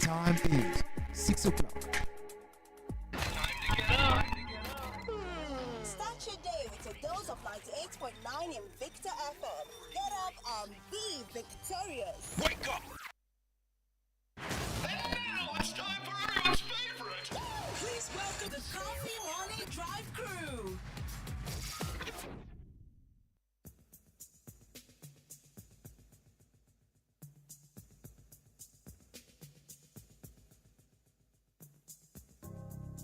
time is 6 o'clock. Start your day with a dose of 98.9 Invicta FM. Get up and be victorious. Wake up! And now it's time for everyone's favorite! Please welcome the Coffee Morning Drive crew.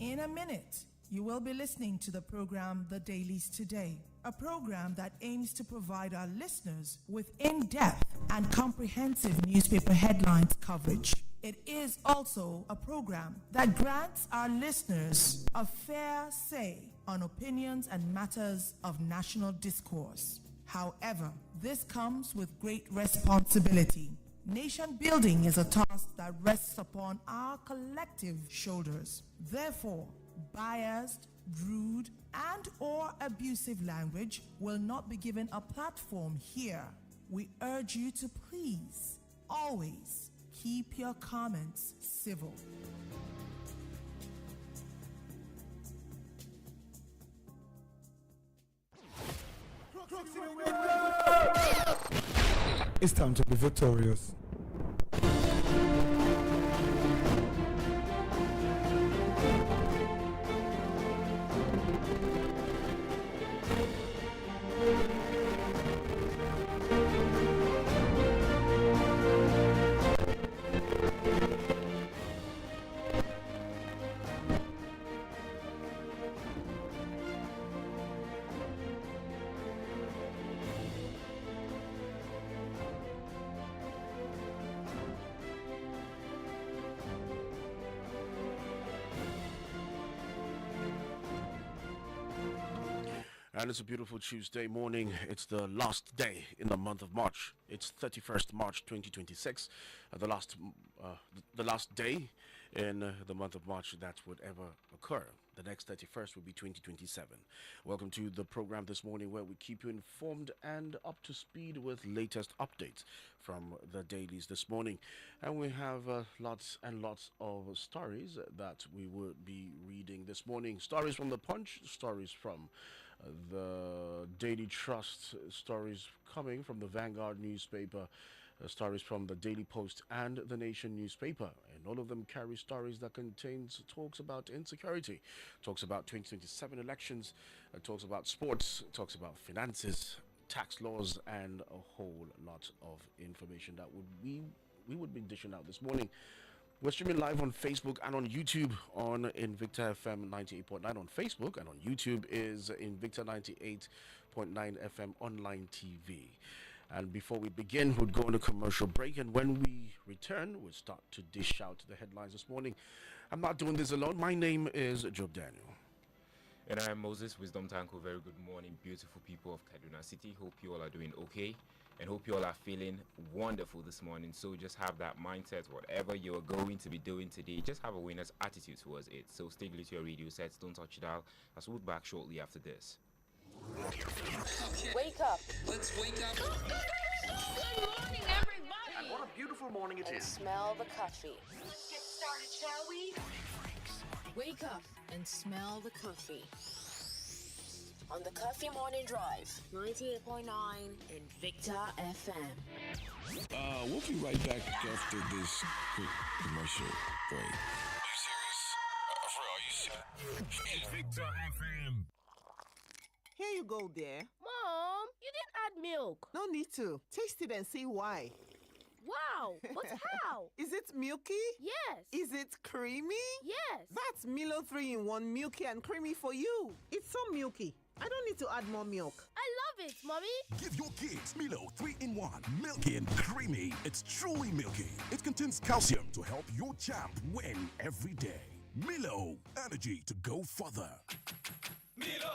In a minute, you will be listening to the program The Dailies Today, a program that aims to provide our listeners with in-depth and comprehensive newspaper headlines coverage. It is also a program that grants our listeners a fair say on opinions and matters of national discourse. However, this comes with great responsibility. Nation building is a task that rests upon our collective shoulders. Therefore, biased, rude, and/or abusive language will not be given a platform here. We urge you to please, always, keep your comments civil. It's time to be victorious. And it's a beautiful Tuesday morning. It's the last day in the month of March. It's 31st March 2026. The last day in the month of March that would ever occur. The next 31st will be 2027. Welcome to the program this morning, where we keep you informed and up to speed with latest updates from the dailies this morning. And we have lots and lots of stories that we would be reading this morning. Stories from the Punch, stories from the Daily Trust, stories coming from the Vanguard newspaper, stories from the Daily Post and the Nation newspaper, and all of them carry stories that contains talks about insecurity, talks about 2027 elections, talks about sports, talks about finances, tax laws, and a whole lot of information that we would be dishing out this morning. We're streaming live on Facebook and on YouTube on Invicta FM 98.9 on Facebook, and on YouTube is Invicta 98.9 FM online TV. And before we begin, we'll go on a commercial break, and when we return, we'll start to dish out the headlines this morning. I'm not doing this alone. My name is Job Daniel. And I am Moses Wisdom Tanko. Very good morning, beautiful people of Kaduna City. Hope you all are doing okay, and hope you all are feeling wonderful this morning. So just have that mindset, whatever you're going to be doing today, just have a winner's attitude towards it. So stay glued to your radio sets, don't touch it out. I'll be back shortly after this. Wake up. Let's wake up. Good morning, everybody. And what a beautiful morning it And is. smell the coffee. Let's get started, shall we? Wake up and smell the coffee. On the Coffee Morning Drive, 98.9 Invicta FM. We'll be right back after this quick commercial break. Are you serious? For real, are you serious? Invicta FM. Here you go, dear. Mom, you didn't add milk. No need to. Taste it and see why. Wow, but how? Is it milky? Yes. Is it creamy? Yes. That's Milo 3-in-1 milky and creamy for you. It's so milky. I don't need to add more milk. I love it, Mommy. Give your kids Milo 3-in-1, milky and creamy. It's truly milky. It contains calcium to help your champ win every day. Milo, energy to go further. Milo.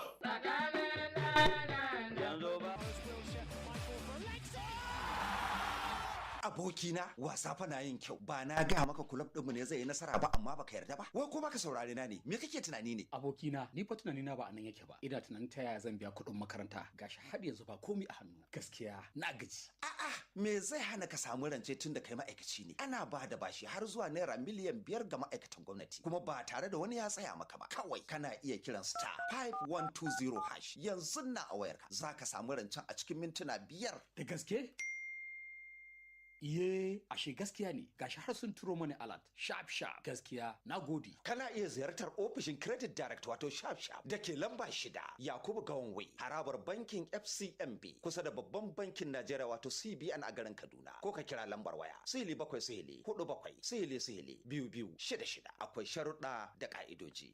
Abokina wasa fa na yin kyau. Ba na ga maka kulab ɗinmu ne zai yi nasara ba amma baka yarda ba. Wai ko baka saurare na ne? Me kake tunani ne? Abokina, ni fa tunani na ba anan yake ba. Ina tunanin ta yaya zan biya kuɗin makaranta. Gashi har yanzu ba komai a hannu. Gaskiya na gaji. A'a, me zai hana ka samu rance tun da kai ma'aikaci ne? Ana ba da bashi har zuwa naira miliyan 5 ga ma'aikatan gwamnati. Kuma ba tare da wani ya tsaya maka ba. Kawai kana iya kiran star 5120 hash. Yanzu na a wayarka. Za ka samu rancen a cikin mintuna 5. Da gaske? Iye, ashe gaskiya ne. Gashi har sun turo mani alert. Sharp sharp. Gaskiya, na gode. Kana iya ziyartar ofishin Credit Direct wato Sharp Sharp da ke lamba 6 Yakubu Gawon harabar bankin FCMB kusa da babban bankin Najeriya wato CBN a garin Kaduna. Ko ka kira lambar waya 0747-47-2266. Akwai sharuɗa da ƙa'idoji.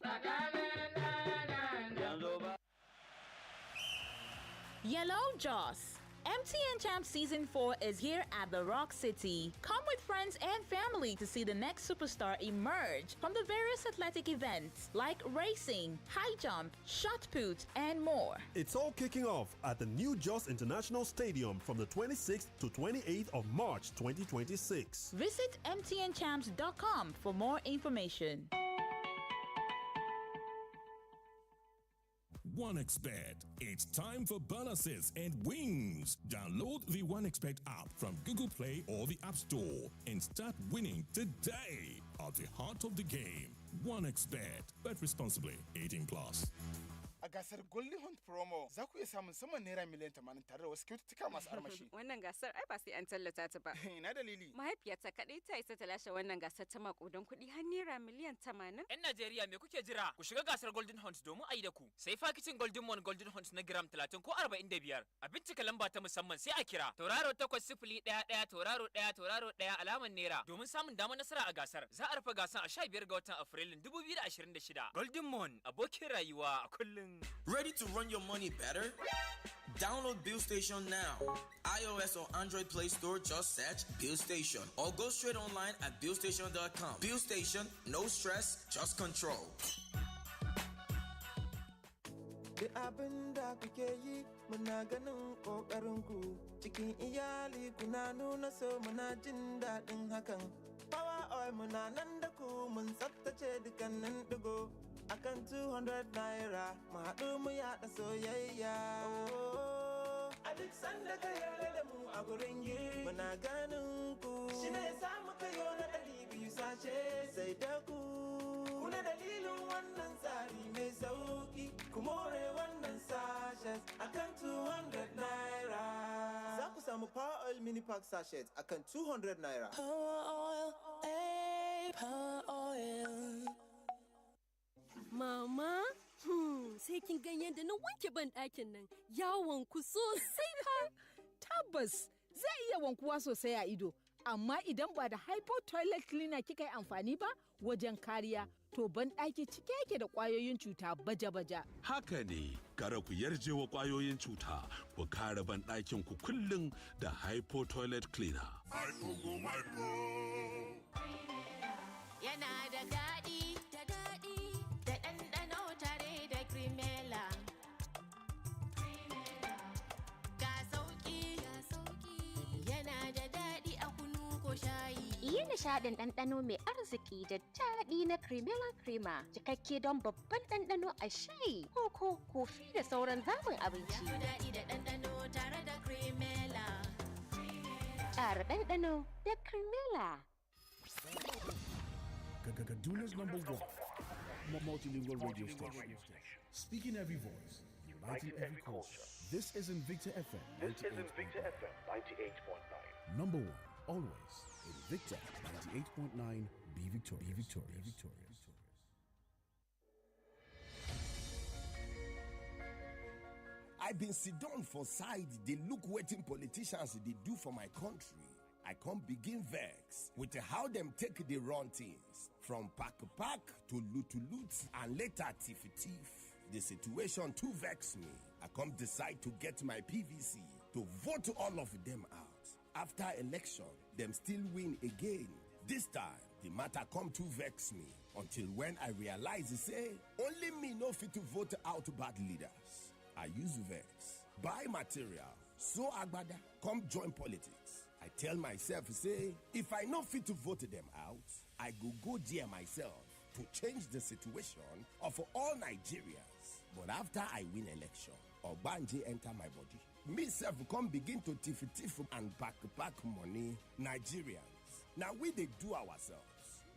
Yellow Joss. MTN Champ Season 4 is here at the Rock City. Come with friends and family to see the next superstar emerge from the various athletic events like racing, high jump, shot put, and more. It's all kicking off at the new Jos International Stadium from the 26th to 28th of March 2026. Visit mtnchamps.com for more information. OneXBet. It's time for bonuses and wins. Download the OneXBet app from Google Play or the App Store and start winning today. At the heart of the game, OneXBet. Bet responsibly. 18 plus. A gasar Golden Hunt promo za ku iya samun saman naira miliyan 80 tare da wasu kyaututtuka masu armashi. Wannan gasar ai ba sai an tallata ta ba. Ina dalili. Mahaifiyata kaɗai ta isa ta lashe wannan gasar ta makudan kuɗi har naira miliyan 80. 'Yan Najeriya me kuke jira? Ku shiga gasar Golden Hunt domin a yi da ku. Sai fakicin Golden Mon Golden Hunt na gram 30 ko 45. A bincika lamba ta musamman sai a kira. Tauraro 8011 tauraro 1 tauraro 1 alamar naira domin samun damar nasara a gasar. Za a rufe gasar a 15 ga watan Afrilun 2026. Golden Mon abokin rayuwa a kullum. Ready to run your money better? Download Bill Station now. iOS or Android Play Store, just search Bill Station or go straight online at billstation.com. Bill Station, no stress, just control. Duk abin da kuke yi muna ganin ƙoƙarinku cikin iyali kuna nuna so muna jin daɗin hakan. Power oil muna nan da ku mun tsaftace dukkanin ɗigo akan 200 naira mu haɗu mu yaɗa soyayya. A duk sanda ka yarda da mu a gurin yi muna ganin ku shi ne sa muka yi na 200 sashe sai da ku. Kuna dalilin wannan tsari mai sauki ku more wannan sashes akan 200 naira. Za ku samu Power Oil Mini Pack sachet akan 200 naira. Power Oil, Power Oil. Mama, sai kin gan yadda na wanke ban ɗakin nan yawon ku sosai fa. Tabbas zai iya wankuwa sosai a ido, amma idan ba da hypo toilet cleaner kika yi amfani ba wajen kariya, to ban ɗaki cike yake da ƙwayoyin cuta baja-baja. Haka ne, kada ku yarje wa ƙwayoyin cuta, ku kare ban ɗakin ku kullum da hypo toilet cleaner. Yana da daɗi, da ɗanɗano tare da Crimela. Ga sauƙi, yana da daɗi a kunu ko shayi. Yi nishaɗin ɗanɗano mai arziki da daɗi na Crimela Crema, cikakke don babban ɗanɗano a shayi, koko, kofi da sauran zaɓin abinci. Ya daɗi da ɗanɗano tare da Crimela. Ƙara ɗanɗano da Crimela. Kaduna's #1 multilingual radio station. Speaking every voice, uniting every culture. This is Invicta FM 98.9. #1, always. Invicta 98.9. Be victorious. I've been sit down for side, they look wetin politicians they do for my country. I can't begin vex with how them take the run things. From pack to loot and later thief. The situation too vex me. I come decide to get my PVC to vote all of them out. After election, them still win again. This time, the matter come to vex me. Until when I realize, say, only me no fit to vote out bad leaders. I use vex, buy material, so agbada, come join politics. I tell myself, say, if I not fit to vote them out, I go there myself to change the situation of all Nigerians. But after I win election, Ogbanje enter my body. Myself come begin to tiff and back money. Nigerians, now we they do ourselves.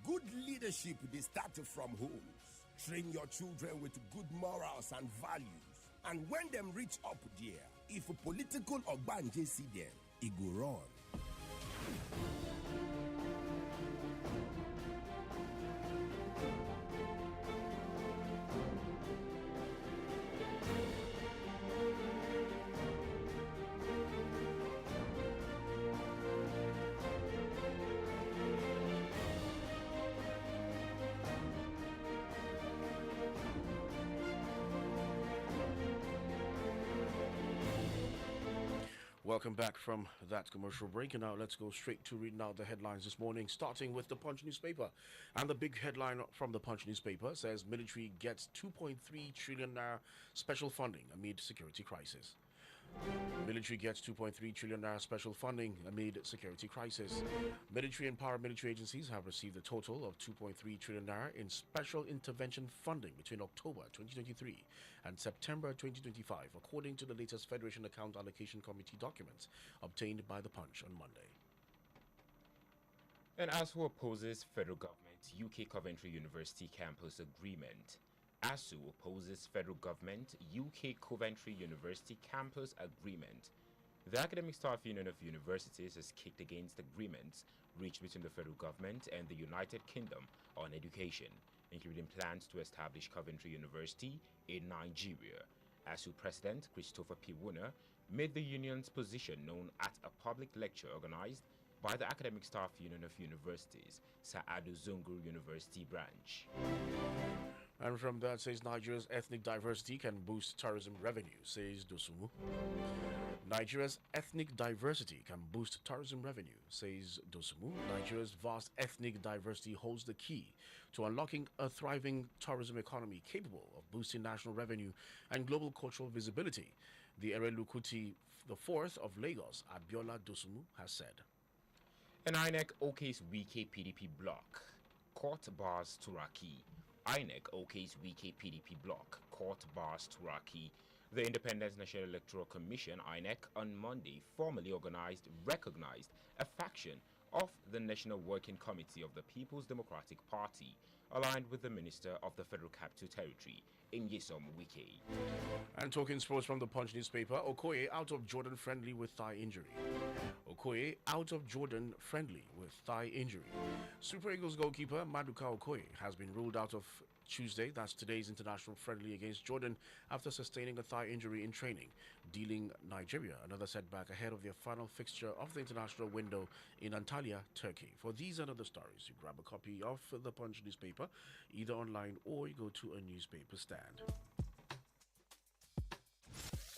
Good leadership, they start from homes. Train your children with good morals and values. And when them reach up there, if a political Ogbanje see them, it go wrong. Welcome back from that commercial break, and now let's go straight to reading out the headlines this morning, starting with the Punch newspaper. And the big headline from the Punch newspaper says military gets 2.3 trillion naira special funding amid security crisis. Military gets 2.3 trillion naira special funding amid security crisis. Military and paramilitary agencies have received a total of 2.3 trillion naira in special intervention funding between October 2023 and September 2025, according to the latest Federation Account Allocation Committee documents obtained by the Punch on Monday. And ASU opposes federal government UK Coventry University campus agreement. ASU opposes federal government UK Coventry University campus agreement. The Academic Staff Union of Universities has kicked against agreements reached between the federal government and the United Kingdom on education, including plans to establish Coventry University in Nigeria. ASU President Christopher P. Wooner made the union's position known at a public lecture organized by the Academic Staff Union of Universities, Sa'adu Zungur University branch. And from that says Nigeria's ethnic diversity can boost tourism revenue, says Dosumu. Nigeria's ethnic diversity can boost tourism revenue, says Dosumu. Nigeria's vast ethnic diversity holds the key to unlocking a thriving tourism economy capable of boosting national revenue and global cultural visibility, the Erelukuti IV of Lagos, Abiola Dosumu, has said. An INEC OK's WK PDP block. Court bars Turaki. INEC OK's WK PDP block. Court bars Turaki. The Independent National Electoral Commission, INEC, on Monday formally recognized a faction of the National Working Committee of the People's Democratic Party, aligned with the Minister of the Federal Capital Territory, Nyesom Wike. And talking sports from the Punch newspaper, Okoye out of Jordan friendly with thigh injury. Okoye out of Jordan friendly with thigh injury. Super Eagles goalkeeper Maduka Okoye has been ruled out of Tuesday, that's today's international friendly against Jordan, after sustaining a thigh injury in training, dealing Nigeria another setback ahead of their final fixture of the international window in Antalya, Turkey. For these and other stories, you grab a copy of the Punch newspaper, either online or you go to a newspaper stand.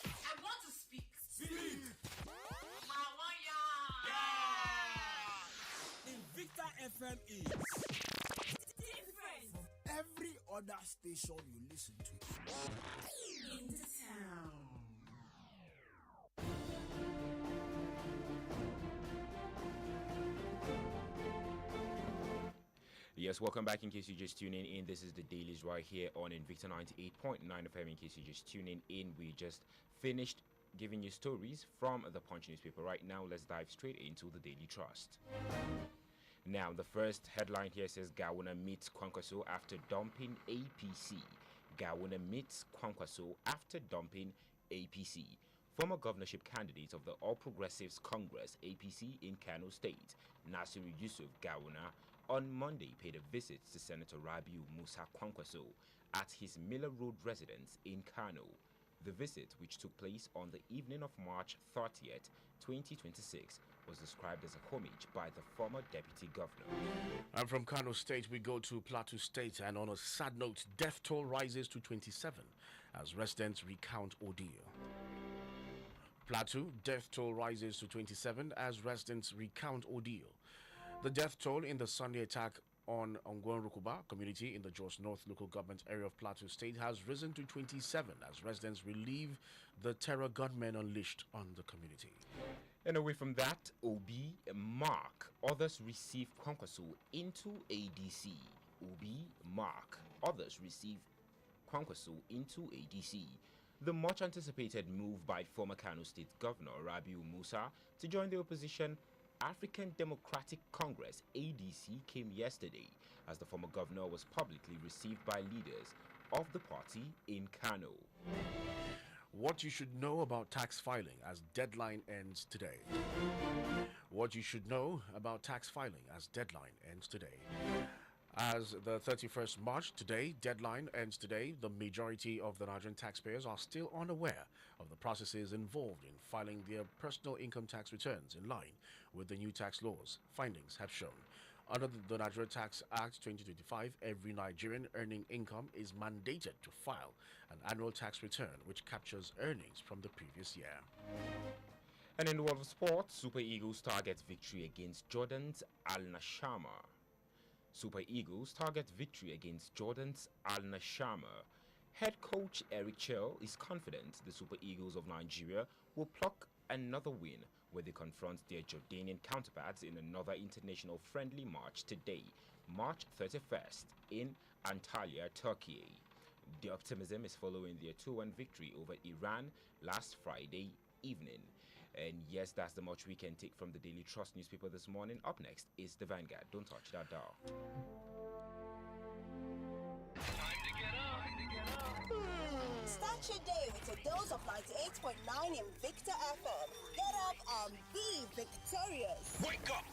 I want to speak. Speak. Invicta FM is different. Every other station you listen to. In the town. Yes, welcome back in case you're just tuning in. This is the Dailies right here on Invicta 98.9 FM. In case you're just tuning in, we just finished giving you stories from the Punch newspaper. Right now, let's dive straight into the Daily Trust. Now, the first headline here says Gawuna meets Kwankwaso after dumping APC. Gawuna meets Kwankwaso after dumping APC. Former governorship candidate of the All Progressives Congress, APC, in Kano State, Nasiru Yusuf Gawuna, on Monday paid a visit to Senator Rabiu Musa Kwankwaso at his Miller Road residence in Kano. The visit, which took place on the evening of March 30th, 2026, was described as a homage by the former deputy governor. And from Kano State, we go to Plateau State, and on a sad note, death toll rises to 27 as residents recount ordeal. Plateau, death toll rises to 27 as residents recount ordeal. The death toll in the Sunday attack on Ongwan Rukuba community in the Jos North local government area of Plateau State has risen to 27 as residents relieve the terror gunmen unleashed on the community. And away from that, Obi Mark. Others receive Kwankwaso into ADC. Obi Mark. Others receive Kwankwaso into ADC. The much anticipated move by former Kano State Governor Rabiu Musa to join the opposition African Democratic Congress ADC came yesterday as the former governor was publicly received by leaders of the party in Kano. What you should know about tax filing as deadline ends today. What you should know about tax filing as deadline ends today. As the 31st March today, deadline ends today, the majority of the Nigerian taxpayers are still unaware of the processes involved in filing their personal income tax returns in line with the new tax laws, findings have shown. Under the Nigeria Tax Act 2025, every Nigerian earning income is mandated to file an annual tax return which captures earnings from the previous year. And in the world of sports, Super Eagles targets victory against Jordan's Al Nashama. Super Eagles target victory against Jordan's Al Nashama. Head coach Eric Chell is confident the Super Eagles of Nigeria will pluck another win when they confront their Jordanian counterparts in another international friendly match today, March 31st, in Antalya, Turkey. The optimism is following their 2-1 victory over Iran last Friday evening. And yes, that's the much we can take from the Daily Trust newspaper this morning. Up next is the Vanguard. Don't touch that dial. Start your day with a dose of 98.9 Invicta FM. Get up and be victorious. Wake up!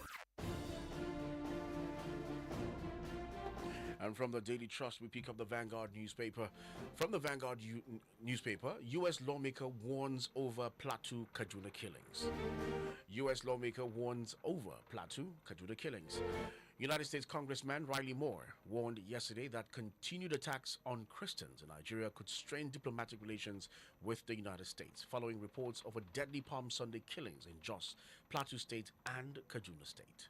And from the Daily Trust, we pick up the Vanguard newspaper. From the Vanguard newspaper, U.S. lawmaker warns over Plateau Kaduna killings. U.S. lawmaker warns over Plateau Kaduna killings. United States Congressman Riley Moore warned yesterday that continued attacks on Christians in Nigeria could strain diplomatic relations with the United States, following reports of a deadly Palm Sunday killings in Jos, Plateau State, and Kaduna State.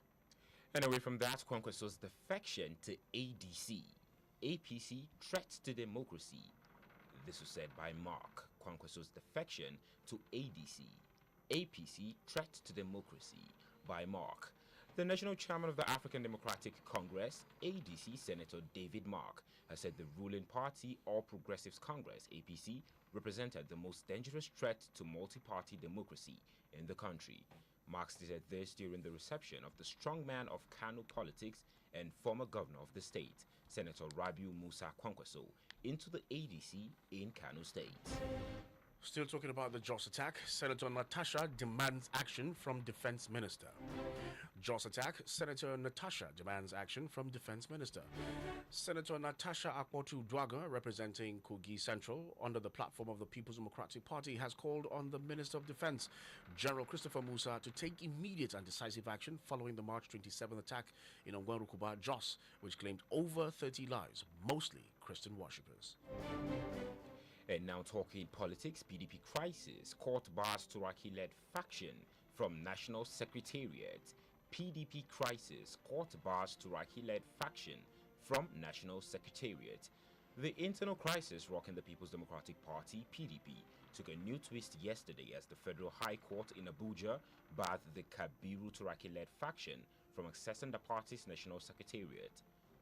And away from that, Kwankwaso's defection to ADC. APC threats to democracy. This was said by Mark. Kwankwaso's defection to ADC. APC threats to democracy by Mark. The national chairman of the African Democratic Congress, ADC, Senator David Mark, has said the ruling party, All Progressives Congress, APC, represented the most dangerous threat to multi-party democracy in the country. Mark stated this during the reception of the strongman of Kano politics and former governor of the state, Senator Rabiu Musa Kwankwaso, into the ADC in Kano State. Still talking about the Jos attack, Senator Natasha demands action from Defense Minister. Jos attack, Senator Natasha demands action from Defense Minister. Senator Natasha Akpotu Dwaga, representing Kogi Central, under the platform of the People's Democratic Party, has called on the Minister of Defense, General Christopher Musa, to take immediate and decisive action following the March 27th attack in Ongwarukuba, Jos, which claimed over 30 lives, mostly Christian worshippers. And now talking politics, PDP crisis, court bars Turaki-led faction from National Secretariat. PDP crisis, court bars Turaki-led faction from National Secretariat. The internal crisis rocking the People's Democratic Party, PDP, took a new twist yesterday as the Federal High Court in Abuja barred the Kabiru Turaki-led faction from accessing the party's National Secretariat.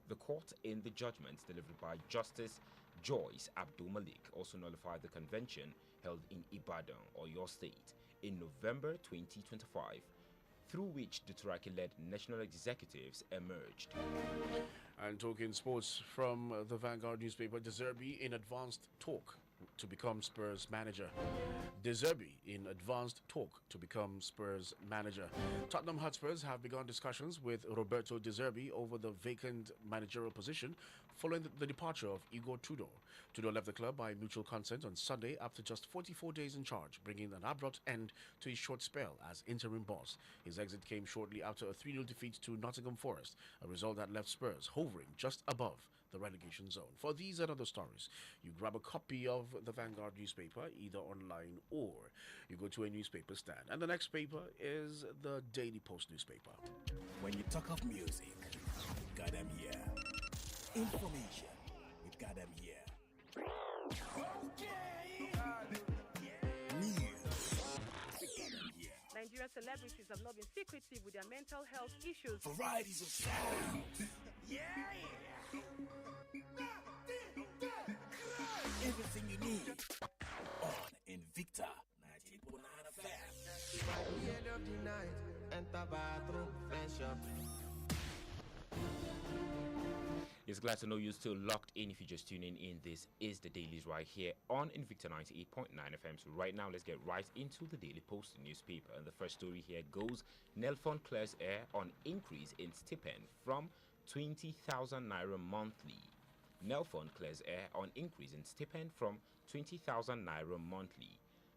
The court, in the judgment delivered by Justice Joyce Abdul Malik, also nullified the convention held in Ibadan, Oyo State, in November 2025, through which the Turaki-led national executives emerged. And talking sports from the Vanguard newspaper, De Zerbi in advanced talk to become Spurs manager. De Zerbi in advanced talk to become Spurs manager. Tottenham Hotspurs have begun discussions with Roberto De Zerbi over the vacant managerial position following the departure of Igor Tudor. Tudor left the club by mutual consent on Sunday after just 44 days in charge, bringing an abrupt end to his short spell as interim boss. His exit came shortly after a 3-0 defeat to Nottingham Forest, a result that left Spurs hovering just above the relegation zone. For these and other stories, you grab a copy of the Vanguard newspaper, either online or you go to a newspaper stand. And the next paper is the Daily Post newspaper. When you talk of music, we've got them here. Information, we've got them here. News, we've got them here. Nigeria's celebrities have not been secretive with their mental health issues. Varieties of sound. Yeah. Everything you need on Invicta 98.9 FM. By the end of the night, enter bathroom, flash up. It's glad to know you're still locked in. If you're just tuning in, this is the Dailies right here on Invicta 98.9 FM. So right now, let's get right into the Daily Post newspaper. And the first story here goes, Nelfon clears air on increase in stipend from 20,000 naira monthly. Nelfon clears air on increase in stipend from 20,000 naira monthly.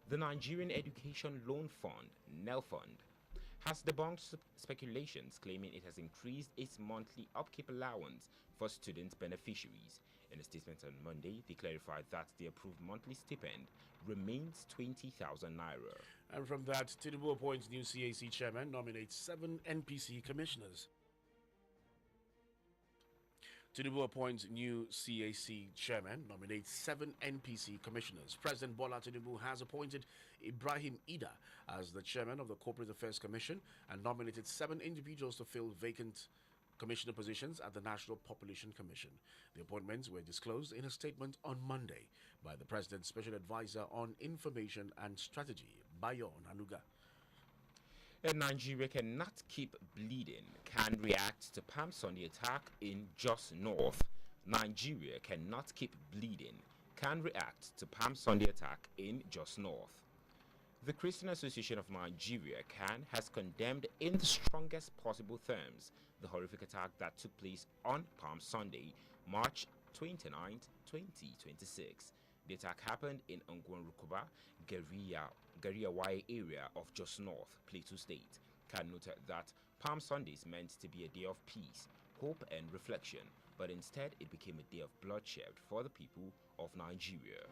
The Nigerian Education Loan Fund, Nelfund, has debunked speculations claiming it has increased its monthly upkeep allowance for student beneficiaries. In a statement on Monday, they clarified that the approved monthly stipend remains 20,000 naira. And from that, Tinubu appoints new CAC chairman, nominates 7 NPC commissioners. Tinubu appoints new CAC chairman, nominates 7 NPC commissioners. President Bola Tinubu has appointed Ibrahim Ida as the chairman of the Corporate Affairs Commission and nominated 7 individuals to fill vacant commissioner positions at the National Population Commission. The appointments were disclosed in a statement on Monday by the President's Special Advisor on Information and Strategy, Bayo Nanuga. And Nigeria cannot keep bleeding, can react to Palm Sunday attack in Jos North. Nigeria cannot keep bleeding, can react to Palm Sunday attack in Jos North. The Christian Association of Nigeria, CAN, has condemned in the strongest possible terms the horrific attack that took place on Palm Sunday, March 29, 2026. The attack happened in Ngwanrukuba, Gariawai area of Jos North, Plateau State. CAN noted that Palm Sunday is meant to be a day of peace, hope and reflection, but instead it became a day of bloodshed for the people of Nigeria.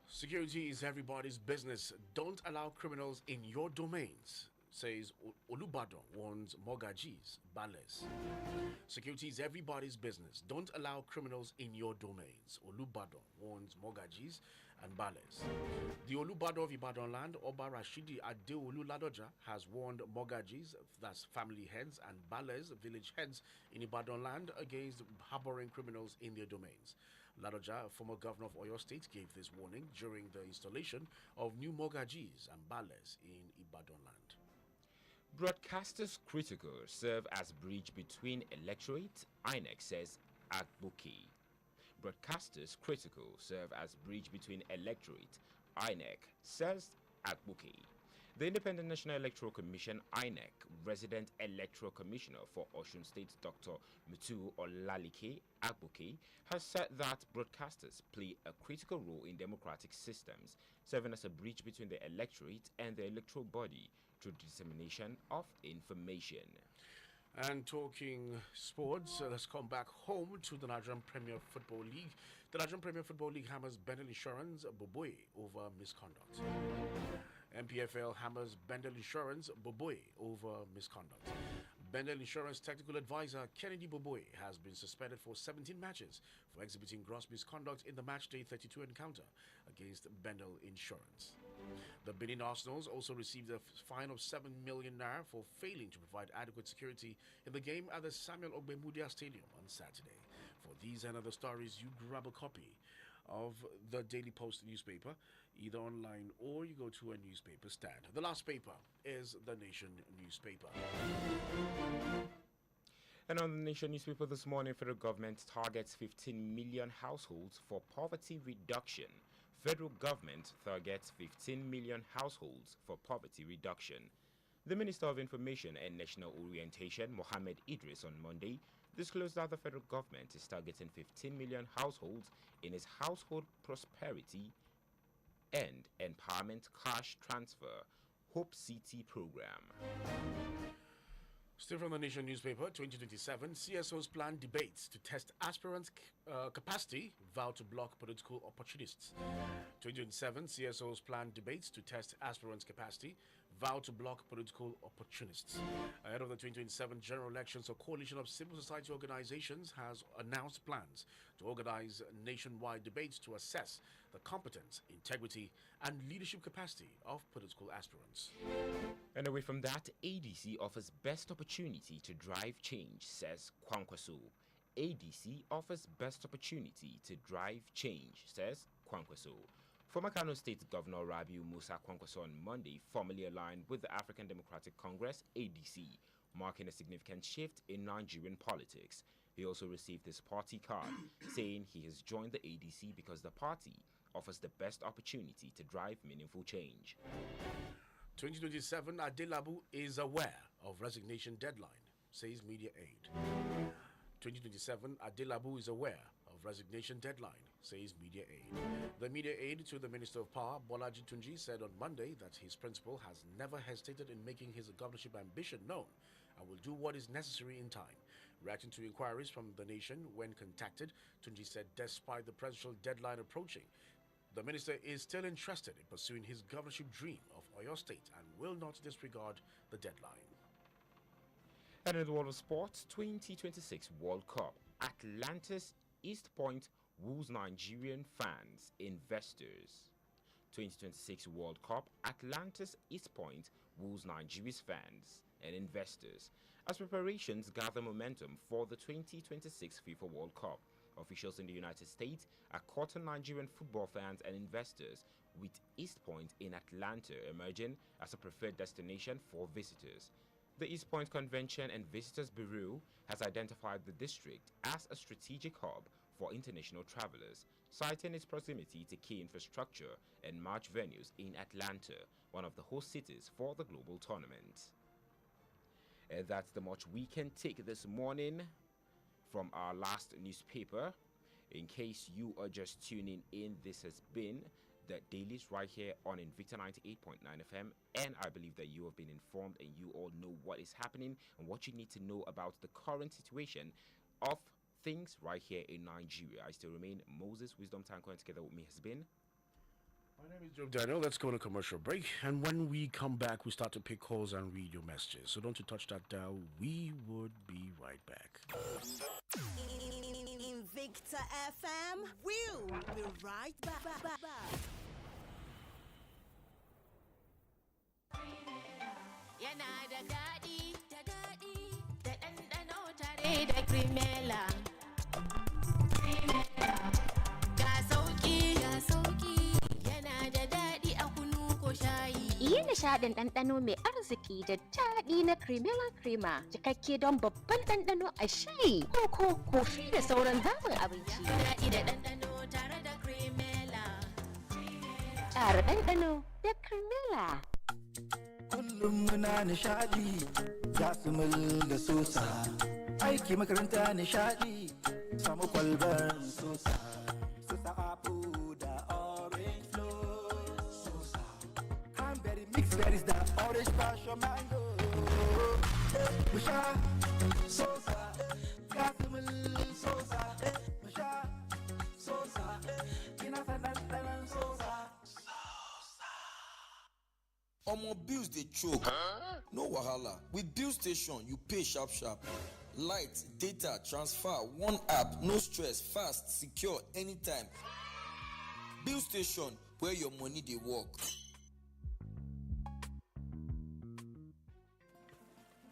Security is everybody's business. Don't allow criminals in your domains, says Olubadan warns Mogajis, Bales. Security is everybody's business. Don't allow criminals in your domains. Olubadan warns Mogajis and Bales. The Olubadan of Ibadan land, Oba Rashidi Adeolu Ladoja, has warned Mogajis, that's family heads, and Bales, village heads in Ibadan land, against harboring criminals in their domains. Ladoja, former governor of Oyo State, gave this warning during the installation of new Mogajis and Bales in Ibadan land. Broadcasters critical serve as bridge between electorate, INEC says Agboke. Broadcasters critical serve as bridge between electorate, INEC says Agboke. The Independent National Electoral Commission, INEC, resident electoral commissioner for Osun State, Dr. Mutu Olalike Agboke, has said that broadcasters play a critical role in democratic systems, serving as a bridge between the electorate and the electoral body through dissemination of information. And talking sports, let's come back home to the Nigerian Premier Football League. The Nigerian Premier Football League hammers Bendel Insurance Boboe over misconduct. MPFL hammers Bendel Insurance Boboe over misconduct. Bendel Insurance Technical Advisor Kennedy Boboe has been suspended for 17 matches for exhibiting gross misconduct in the matchday 32 encounter against Bendel Insurance. The Benin Arsenals also received a fine of 7 million naira for failing to provide adequate security in the game at the Samuel Ogbemudia Stadium on Saturday. For these and other stories, you grab a copy of the Daily Post newspaper, either online or you go to a newspaper stand. The last paper is the Nation newspaper. And on the Nation newspaper this morning, federal government targets 15 million households for poverty reduction. Federal government targets 15 million households for poverty reduction. The Minister of Information and National Orientation, Mohammed Idris, on Monday disclosed that the federal government is targeting 15 million households in its Household Prosperity and Empowerment Cash Transfer Hope City program. Still from the Nation newspaper, 2027, CSOs plan debates to test aspirants' capacity, vow to block political opportunists. 2027, CSOs plan debates to test aspirants' capacity, vow to block political opportunists. Ahead of the 2027 general elections, a coalition of civil society organizations has announced plans to organize nationwide debates to assess the competence, integrity, and leadership capacity of political aspirants. And away from that, ADC offers best opportunity to drive change, says Kwankwaso. ADC offers best opportunity to drive change, says Kwankwaso. Former Kano State Governor Rabiu Musa Kwankwaso on Monday formally aligned with the African Democratic Congress, ADC, marking a significant shift in Nigerian politics. He also received his party card, saying he has joined the ADC because the party offers the best opportunity to drive meaningful change. 2027, Adelabu is aware of resignation deadline, says Media Aid. 2027, Adelabu is aware of resignation deadline, says Media Aid. The Media Aid to the Minister of Power, Bolaji Tunji, said on Monday that his principal has never hesitated in making his governorship ambition known and will do what is necessary in time. Reacting to inquiries from the nation when contacted, Tunji said despite the presidential deadline approaching, the minister is still interested in pursuing his governorship dream of Oyo State and will not disregard the deadline. And in the world of sports, 2026 World Cup, Atlantis East Point woos Nigerian fans, investors. 2026 World Cup, Atlantis East Point woos Nigeria's fans and investors as preparations gather momentum for the 2026 FIFA World Cup. Officials in the United States are courting Nigerian football fans and investors, with East Point in Atlanta emerging as a preferred destination for visitors. The East Point Convention and Visitors Bureau has identified the district as a strategic hub for international travelers, citing its proximity to key infrastructure and match venues in Atlanta, one of the host cities for the global tournament. And that's the much we can take this morning from our last newspaper. In case you are just tuning in, this has been the Dailies right here on Invicta 98.9 FM, and I believe that you have been informed and you all know what is happening and what you need to know about the current situation of things right here in Nigeria. I still remain Moses Wisdom Tanko, and together with me has been... My name is Joe Daniel. Let's go on a commercial break, and when we come back, we start to pick calls and read your messages. So don't you touch that dial. We would be right back. Invicta FM, we'll be right back. Yana da daɗi, da ɗanɗano tare da Crimella. Ga sauƙi, yana da daɗi a kunu ko shayi. Yi nishaɗin ɗanɗano mai arziki da daɗi na Crimella Crema, cikakke don babban ɗanɗano a shayi, koko, kofi da sauran zaɓin abinci. Daɗi da ɗanɗano tare da Crimella. Ƙara ɗanɗano da Crimella. Kullum muna nishadi, za su da sosa. Aiki makaranta nishadi, samu kwalbar sosa. Sosa apple da orange flow. Sosa. Cranberry mixed berries da orange passion mango. Musha, sosa. Gasimil sosa. Musha, sosa. Ina sanan sosa. Omo bills dey choke. No wahala. With Bill Station, you pay sharp. Light, data, transfer, one app, no stress, fast, secure, anytime. Bill Station, where your money dey work.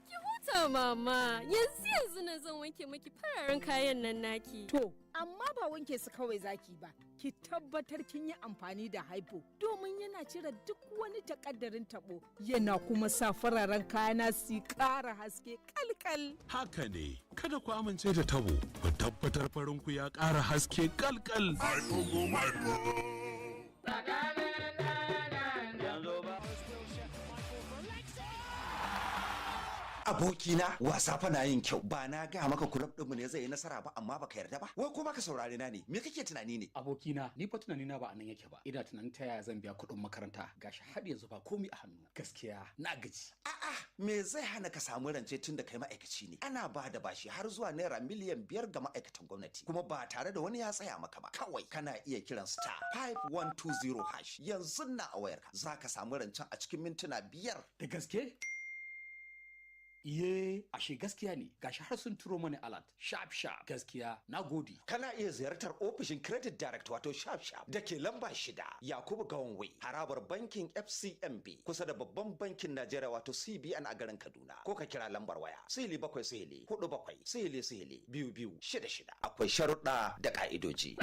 Ki huta mama, yanzu na zan wanke maki fararen kayan nan naki. To, amma ba wanke su kawai zaki ba. Ki tabbatar kin yi amfani da haifo domin yana cire duk wani takaddarin tabo yana kuma sa fararen kayana su ƙara haske kalkal. Haka ne, kada ku amince da tabo, ku tabbatar farinku ya ƙara haske kalkal. Abokina wasa fa na yin kyau. Ba na ga maka club ɗinmu ne zai yi nasara ba amma baka yarda ba. Wai ko baka saurare na ne? Me kake tunani ne? Abokina, ni fa tunani na ba anan yake ba. Ina tunanin ta yaya zan biya kuɗin makaranta. Gashi har yanzu ba komai a hannu. Gaskiya na gaji. A'a, me zai hana ka samu rance tun da kai ma'aikaci ne? Ana ba da bashi har zuwa naira miliyan 5 ga ma'aikatan gwamnati. Kuma ba tare da wani ya tsaya maka ba. Kawai kana iya kiran star 5120 hash. Yanzu na a wayarka. Za ka samu rancen a cikin mintuna 5. Da gaske? Iye, ashe gaskiya ne. Gashi har sun turo mani alert. Sharp sharp. Gaskiya, na gode. Kana iya ziyartar ofishin Credit Direct wato Sharp Sharp da ke lamba 6 Yakubu Gawanway, harabar bankin FCMB kusa da babban bankin Najeriya wato CBN a garin Kaduna. Ko ka kira lambar waya 0747 akwai sharuɗa da ka'idoji.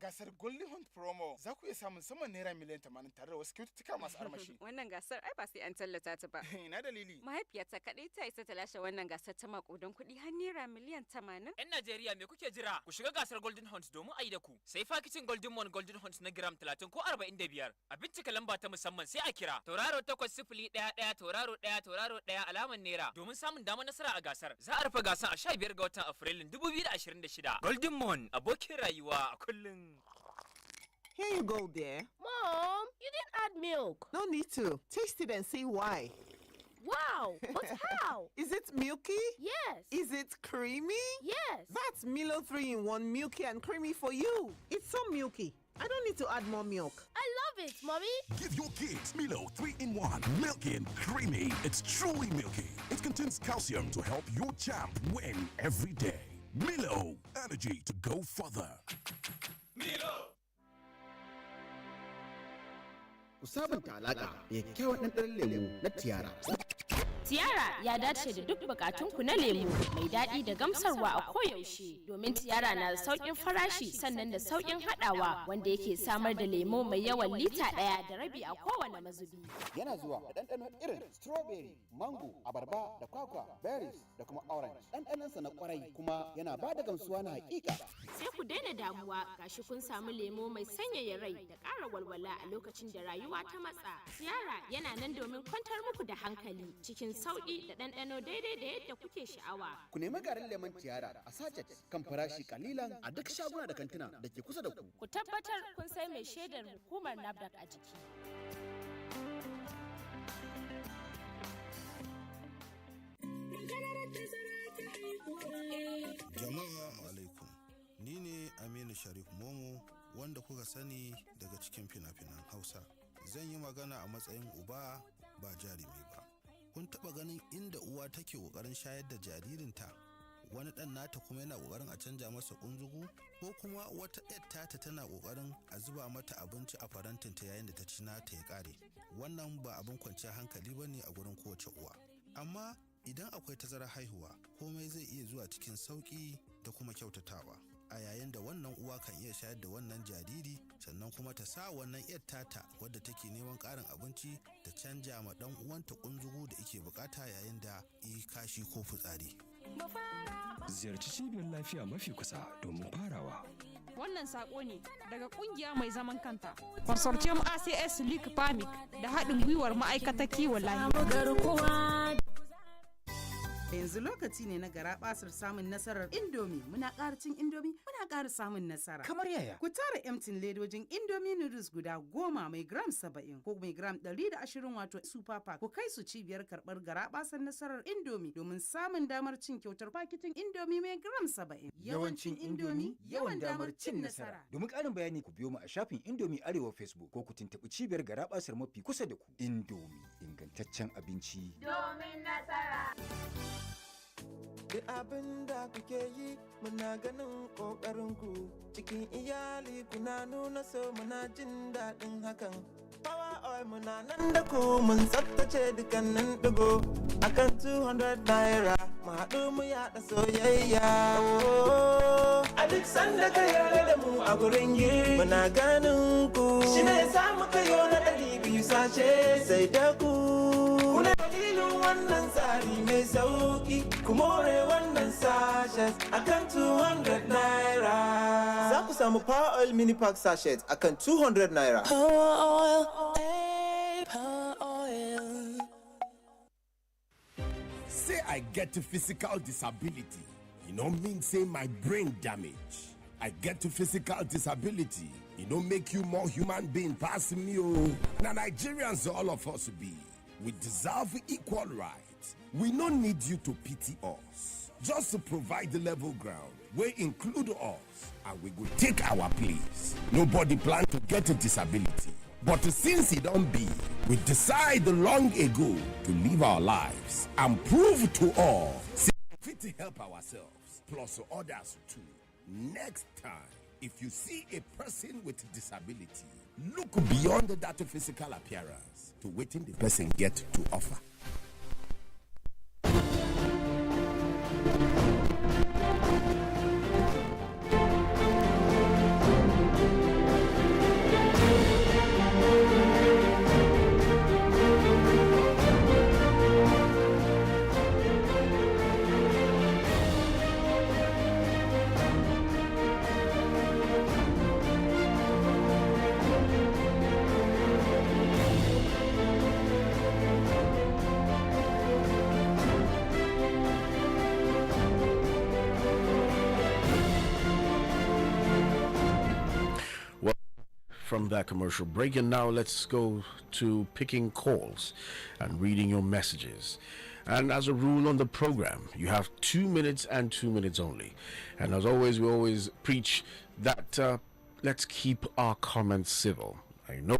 Gasar Golden Hunt Promo za ku iya samun saman naira miliyan 80 tare da wasu kyaututtuka masu armashi. Wannan gasar ai ba sai an tallata ta ba. Ina dalili. Mahaifiyarta kaɗai ta isa ta lashe wannan gasar ta makudan kuɗi har naira miliyan 80. 'Yan Najeriya me kuke jira? Ku shiga gasar Golden Hunt domin a yi da ku. Sai fakicin Golden Mon Golden Hunt na gram 30 ko 45. A bincika lamba ta musamman sai a kira tauraro 8011 tauraro 1 tauraro 1 alamar naira domin samun damar nasara a gasar. Za a rufe gasar a 15 ga watan Afrilun 2026. Golden Mon abokin rayuwa a kullum. Here you go, dear. Mom, you didn't add milk. No need to. Taste it and see why. Wow, but how? Is it milky? Yes. Is it creamy? Yes. That's Milo 3-in-1 milky and creamy for you. It's so milky. I don't need to add more milk. I love it, Mommy. Give your kids Milo 3-in-1, milky and creamy. It's truly milky. It contains calcium to help your champ win every day. Milo, energy to go further. Milo. Ku sabunta alaƙa da kyakkyawar ɗanɗanon lemu na Tiara. Tiara ya dace da duk bukatunku na lemu mai daɗi da gamsarwa a koyaushe domin Tiara na da sauƙin farashi sannan da sauƙin haɗawa wanda yake samar da lemu mai yawan lita 1.5 a kowane mazubi. Yana zuwa da ɗanɗano irin strawberry, mango, abarba da kwakwa, berries da kuma orange. Ɗanɗanonsa na kwarai kuma yana ba da gamsuwa na hakika. Sai ku daina damuwa gashi kun samu lemo mai sanyaya rai da ƙara walwala a lokacin da rayuwa ta matsa. Tiara yana nan domin kwantar muku da hankali cikin sauƙi da ɗanɗano daidai da yadda kuke sha'awa. Ku nemi garin lemon Tiara a sachet kan farashi kalilan a duk shaguna da kantuna da ke kusa da ku. Ku tabbatar kun sai mai shaidar hukumar NAFDAC a jiki. Jama'a alaikum. Ni ne Aminu Sharif Momo wanda kuka sani daga cikin fina-finan Hausa. Zan yi magana a matsayin uba ba jarumi ba. Kun taɓa ganin inda uwa take ƙoƙarin shayar da jaririnta? Wani ɗan nata kuma yana ƙoƙarin a canja masa ƙunzugu? Ko kuma wata ƴar tata tana ƙoƙarin a zuba mata abinci a farantinta yayin da ta ci nata ya ƙare? Wannan ba abin kwanciyar hankali ba ne a gurin kowace uwa. Amma idan akwai tazarar haihuwa, komai zai iya zuwa cikin sauƙi da kuma kyautatawa. A yayin da wannan uwa kan iya shayar da wannan jariri sannan kuma ta sa wannan yar tata wadda take neman ƙarin abinci ta canja ma ɗan uwanta ƙunzugu da yake bukata yayin da yi kashi ko fitsari. Ziyarci cibiyar lafiya mafi kusa domin farawa. Wannan sako ne daga kungiya mai zaman kanta Consortium ACS League PAMIC da haɗin gwiwar ma'aikatar kiwon lafiya. Yanzu lokaci ne na garabasar samun nasarar Indomie. Muna ƙara cin Indomie, muna ƙara samun nasara. Kamar yaya? Ku tara emtin ledojin Indomie noodles guda 10 mai gram 70 ko mai gram 120 wato super pack. Ku kai su cibiyar karɓar garabasar nasarar Indomie domin samun damar cin kyautar paketin Indomie mai gram 70. Yawancin Indomie, yawan damar cin nasara. Domin ƙarin bayani ku biyo mu a shafin Indomie Arewa Facebook ko ku tuntuɓi cibiyar garabasar mafi kusa da ku. Indomie, ingantaccen abinci. Domin nasara. Duk abin da kuke yi muna ganin ƙoƙarinku cikin iyali kuna nuna so muna jin daɗin hakan. Power oil muna nan da ku mun tsaftace dukkanin ɗigo akan 200 naira mu haɗu mu yaɗa soyayya. A duk sanda ka yarda da mu a gurin yi muna ganin ku shi ne sa muka yi na 200 sace sai da ku. Kuna dalilin wannan tsari mai sauki ku more wannan sachet akan 200 naira. Za ku samu Power Oil Mini Pack Sachet akan 200 naira. Power oil, hey, power oil. I get a physical disability, it don't mean say my brain damage. I get a physical disability, it don't make you more human being passing me. Now Nigerians, all of us be. We deserve equal rights. We don't need you to pity us. Just to provide the level ground, we include us, and we will take our place. Nobody plan to get a disability. But since it don't be, we decide long ago to live our lives and prove to all fit to help ourselves, plus others too. Next time, if you see a person with disability, look beyond that physical appearance to what the person get to offer. From that commercial break, and now let's go to picking calls and reading your messages. And as a rule on the program, you have 2 minutes and 2 minutes only. And as always, we always preach that let's keep our comments civil. I know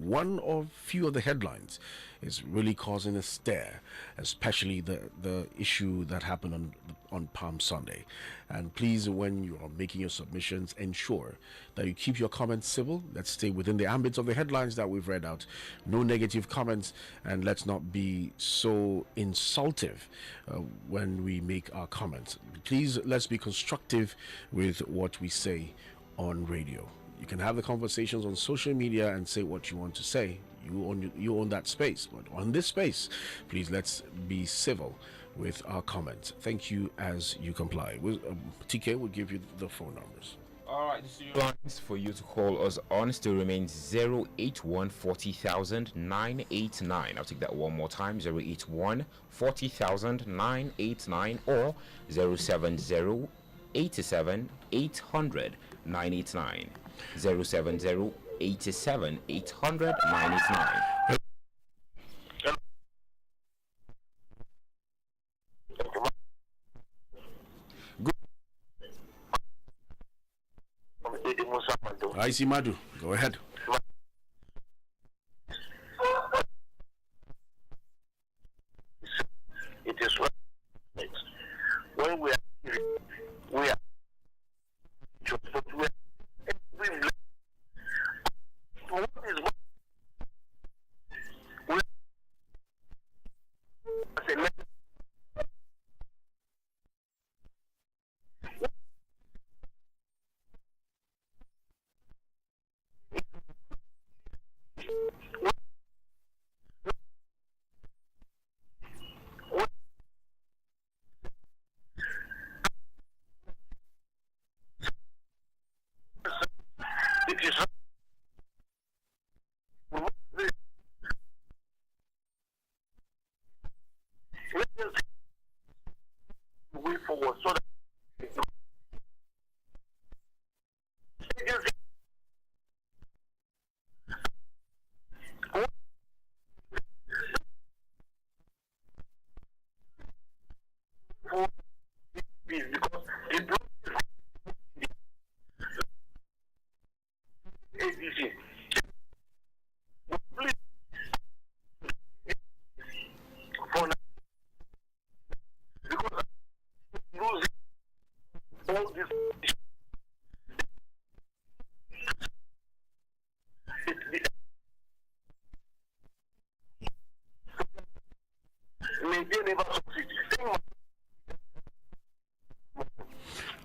one or few of the headlines is really causing a stir, especially the issue that happened on Palm Sunday. And please, when you are making your submissions, ensure that you keep your comments civil. Let's stay within the ambits of the headlines that we've read out. No negative comments, and let's not be so insultive when we make our comments. Please, let's be constructive with what we say on radio. You can have the conversations on social media and say what you want to say. You own that space. But on this space, please, let's be civil with our comments. Thank you as you comply. TK will give you the phone numbers. All right, the studio lines for you to call us on still remains 081 40,000 989. I'll take that one more time, 081 40,000 989 or 070 87 800 989. 070 87 800 989. I see Madu. Go ahead. It is right. When we are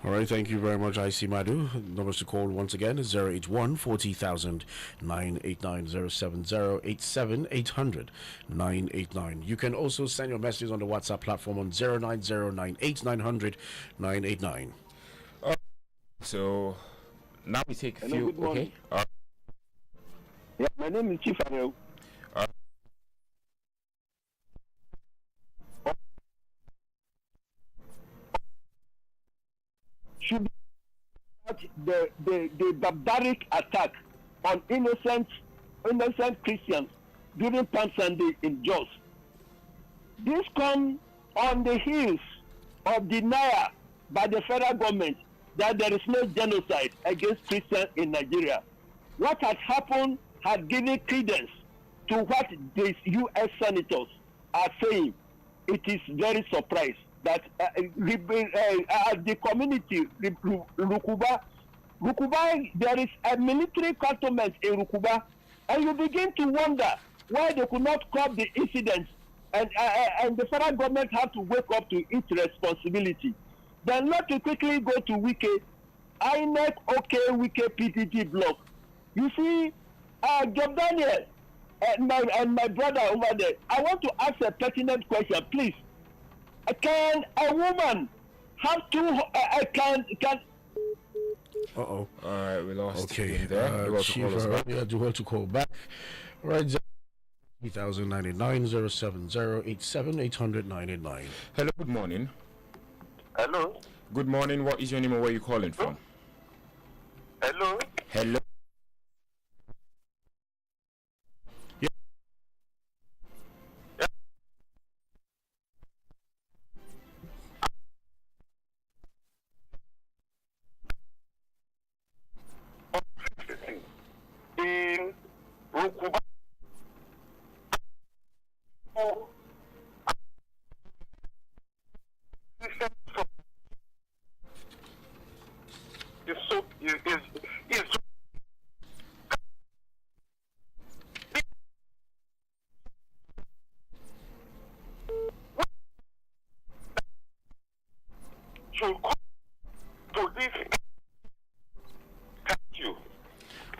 All right, thank you very much, IC Madu. Numbers to call once again is 081 40,000 989 070 87 800 989. You can also send your messages on the WhatsApp platform on 09098 900 989. So now we take a Hello, few. good morning. Okay. Yeah, my name is Chief Ariel. the barbaric attack on innocent Christians during Palm Sunday in Jos. This comes on the heels of denial by the federal government that there is no genocide against Christians in Nigeria. What has happened has given credence to what these U.S. senators are saying. It is very surprised that the community, Rukuba, there is a military cantonment in Rukuba, and you begin to wonder why they could not curb the incidents, and the federal government have to wake up to its responsibility. Then not to quickly go to Wike, INEC, OK, Wike, PDG block. You see, Job Daniel and my brother over there, I want to ask a pertinent question, please. Can a woman have two? All right, we lost. Okay, Chief, you want to call back? All right, 3099 070 800 Hello, good morning. Hello. Good morning. What is your name and where are you calling from? Hello. Hello. In Rukuba.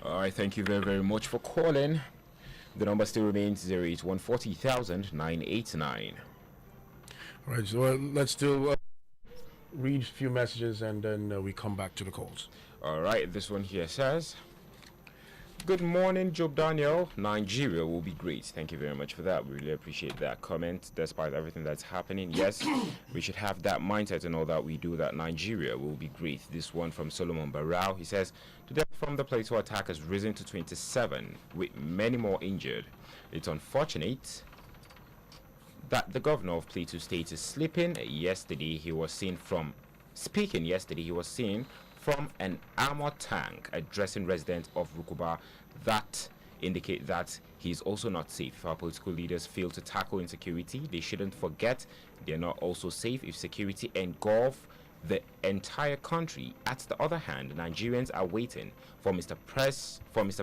All right, thank you very, very much for calling. The number still remains 08140,989. All right, so let's still read a few messages and then we come back to the calls. All right, this one here says, good morning, Job Daniel. Nigeria will be great. Thank you very much for that. We really appreciate that comment. Despite everything that's happening, yes, we should have that mindset and all that we do, that Nigeria will be great. This one from Solomon Barao. He says, today from the Plateau attack has risen to 27 with many more injured. It's unfortunate that the governor of Plateau State is sleeping. Yesterday he was seen from an armored tank addressing residents of Rukuba that indicate that he's also not safe. If our political leaders fail to tackle insecurity, they shouldn't forget they're not also safe if security engulf the entire country. At the other hand, Nigerians are waiting for Mr.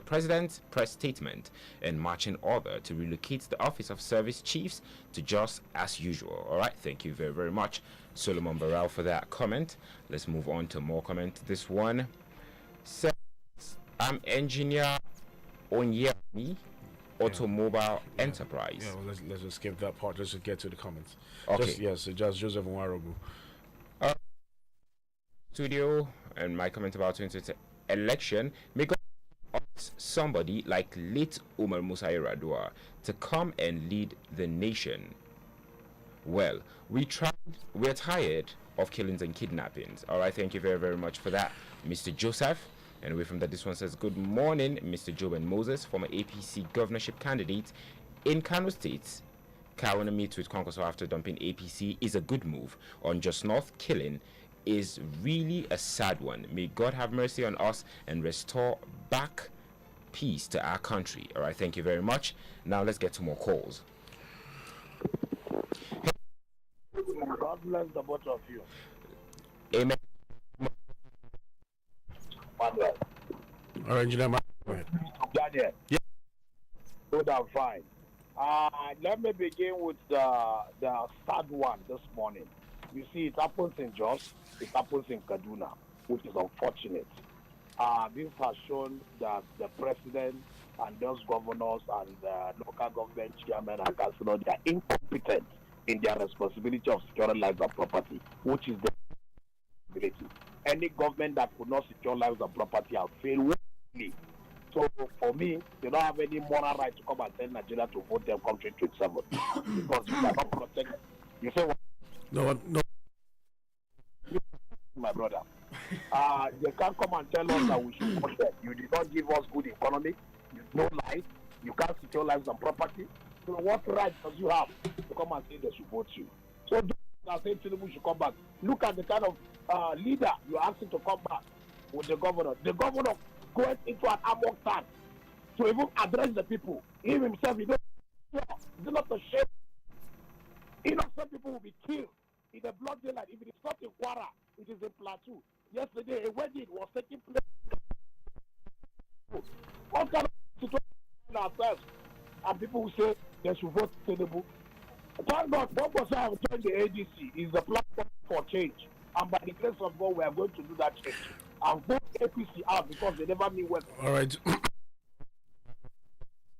President's press statement and marching order to relocate the office of service chiefs to just as usual. All right, thank you very, very much, Solomon Barao, for that comment. Let's move on to more comment. This one says, I'm engineer Onyemi Automobile Enterprise. Yeah, well, let's just skip that part. Let's just get to the comments. Okay. Just Joseph Nwarogu. Studio, and my comment about 2020 election, make somebody like late Umar Musa Yar'Adua to come and lead the nation. Well, we're tired of killings and kidnappings. All right, thank you very, very much for that, Mr. Joseph. And away from that, this one says, good morning, Mr. Job and Moses, former APC governorship candidate in Kano State. Kawana meets with Congress after dumping APC is a good move. On Just North, killing is really a sad one. May God have mercy on us and restore back peace to our country. All right, thank you very much. Now let's get to more calls. God bless the both of you. Amen. All right, engineer, go ahead. Daniel. Yeah. Good and fine. Let me begin with the sad one this morning. You see, it happens in Jos, it happens in Kaduna, which is unfortunate. This has shown that the president and those governors and the local government chairmen and councillors, they are incompetent in their responsibility of securing lives and property, which is the responsibility. Any government that could not secure lives and property have failed woefully. So for me, they don't have any moral right to come and tell Nigeria to vote them come 2027 because you cannot protect. You say what? No. My brother, They can't come and tell us that we should vote them. You did not give us good economy. You no life. You can't secure lives and property. So what right does you have to come and say they should vote you? So those that say Tinubu should come back. Look at the kind of leader you're asking to come back with the governor. The governor going into an amok time to even address the people. He himself, he don't it's not a shame. Innocent people will be killed in the blood daylight. If it is not in Kwara, it is in Plateau. Yesterday, a wedding was taking place. What kind of situation ourselves? And people who say they should vote Tinubu. Thank God, what was I have joined the ADC is the platform for change. And by the grace of God, we are going to do that change. And vote APC out because they never mean well. All right.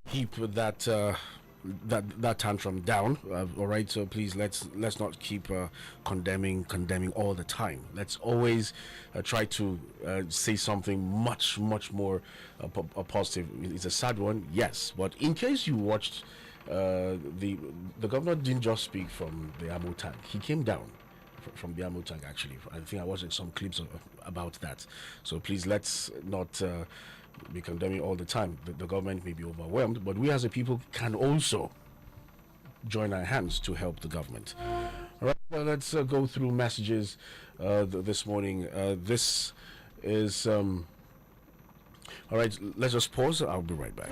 Keep that tantrum down. All right, so please let's not keep condemning all the time. Let's always try to say something much more positive. It's a sad one, yes, but in case you watched, the governor didn't just speak from the ammo tank. He came down from the ammo tank. Actually, I think I watched some clips about that. So please let's not be condemning all the time. The government may be overwhelmed, but we as a people can also join our hands to help the government. All right, let's go through messages this morning. This is all right. Let's just pause. I'll be right back.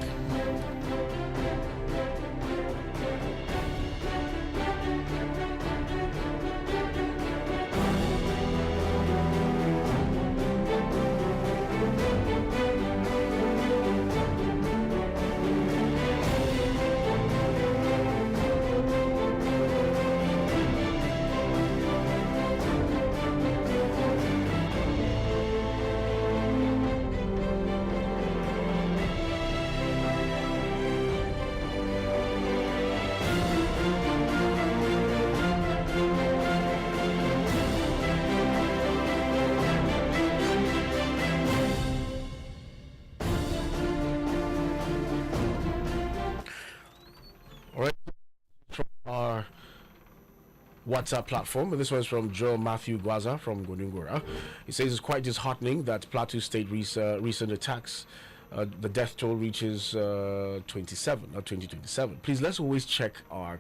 WhatsApp platform. This was from Joe Matthew Gwaza from Gonungora. He says it's quite disheartening that Plateau State recent attacks, the death toll reaches 27, not 2027. Please, let's always check our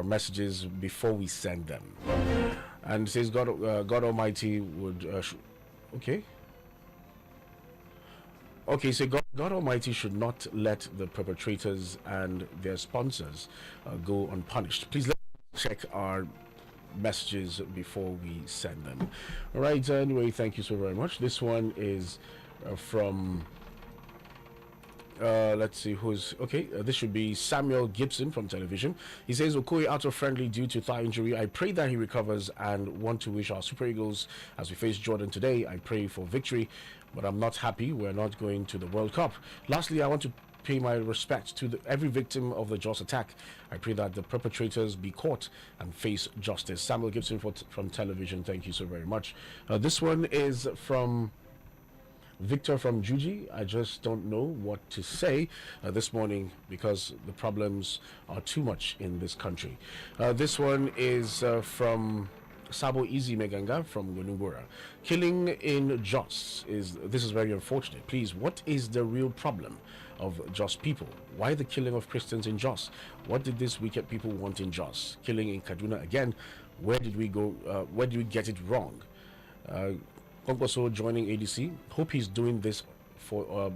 messages before we send them. And it says God Almighty would so God Almighty should not let the perpetrators and their sponsors go unpunished. Please let's check our messages before we send them. All right, anyway, thank you so very much. This one is from let's see who's this should be Samuel Gibson from Television. He says Okoye out of friendly due to thigh injury. I pray that he recovers and want to wish our Super Eagles as we face Jordan today. I pray for victory, but I'm not happy we're not going to the World Cup. Lastly, I want to pay my respect to every victim of the Jos attack. I pray that the perpetrators be caught and face justice. Samuel Gibson from Television, thank you so very much. This one is from Victor from Juji. I just don't know what to say this morning because the problems are too much in this country. This one is from Sabo Easy Meganga from Gonungora. Killing in Jos is very unfortunate. Please, what is the real problem of Jos people? Why the killing of Christians in Jos? What did these wicked people want in Jos? Killing in Kaduna again. Where did we go? Where did we get it wrong? Konkoso joining ADC. Hope he's doing this for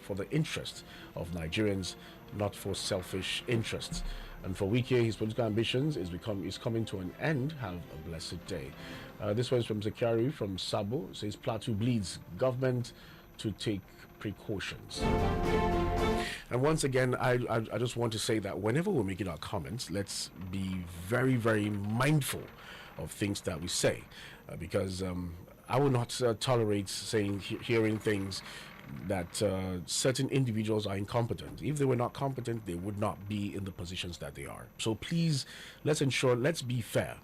the interest of Nigerians, not for selfish interests. And for Wike, his political ambitions is coming to an end. Have a blessed day. This one's from Zakari from Sabo. Says Plateau bleeds. Government to take precautions. And once again, I just want to say that whenever we're making our comments, let's be very, very mindful of things that we say, because I will not tolerate hearing things that certain individuals are incompetent. If they were not competent, they would not be in the positions that they are. So please, let's be fair,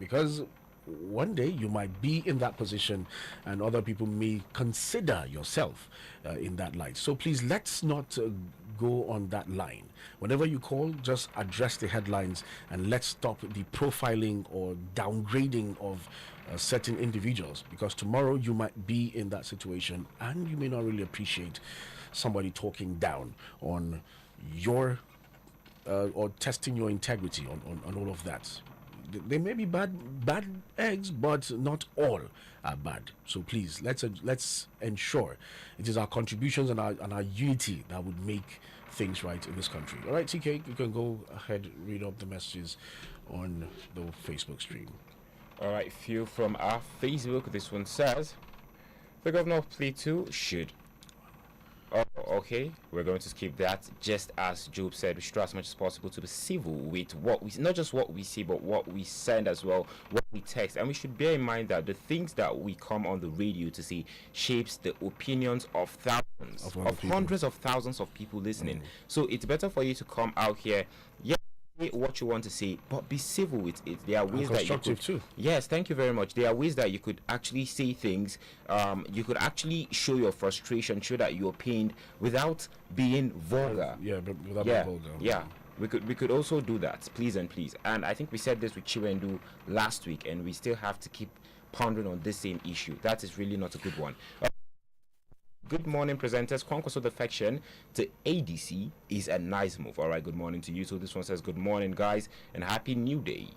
because one day you might be in that position, and other people may consider yourself in that light. So please, let's not go on that line. Whenever you call, just address the headlines, and let's stop the profiling or downgrading of certain individuals, because tomorrow you might be in that situation and you may not really appreciate somebody talking down on your or testing your integrity on all of that. They may be bad eggs, but not all are bad. So please, let's ensure it is our contributions and our unity that would make things right in this country. All right, TK, you can go ahead, read up the messages on the Facebook stream. All right, few from our Facebook. This one says, the governor of Plateau should. Oh, okay. We're going to skip that. Just as Job said, we should try as much as possible to be civil with what we, not just what we see, but what we send as well, what we text. And we should bear in mind that the things that we come on the radio to see shapes the opinions of thousands, of hundreds of thousands of people listening. So it's better for you to come out here, what you want to say, but be civil with it. There are ways that you could, too. Yes, thank you very much. There are ways that you could actually say things. You could actually show your frustration, show that you're pained without being vulgar. Without being vulgar. Yeah. We could also do that, please and please. And I think we said this with Chiwendu last week, and we still have to keep pondering on this same issue. That is really not a good one. Good morning, presenters. Kwankwaso defection to ADC is a nice move. All right, good morning to you. So this one says, good morning, guys, and happy new day.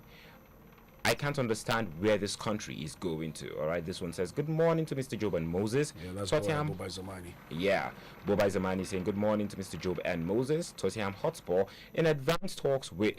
I can't understand where this country is going to. All right, this one says, good morning to Mr. Job and Moses. Yeah, that's Bobai Zamani. Yeah, Bobai Zamani saying, good morning to Mr. Job and Moses. Tottenham Hotspur in advanced talks with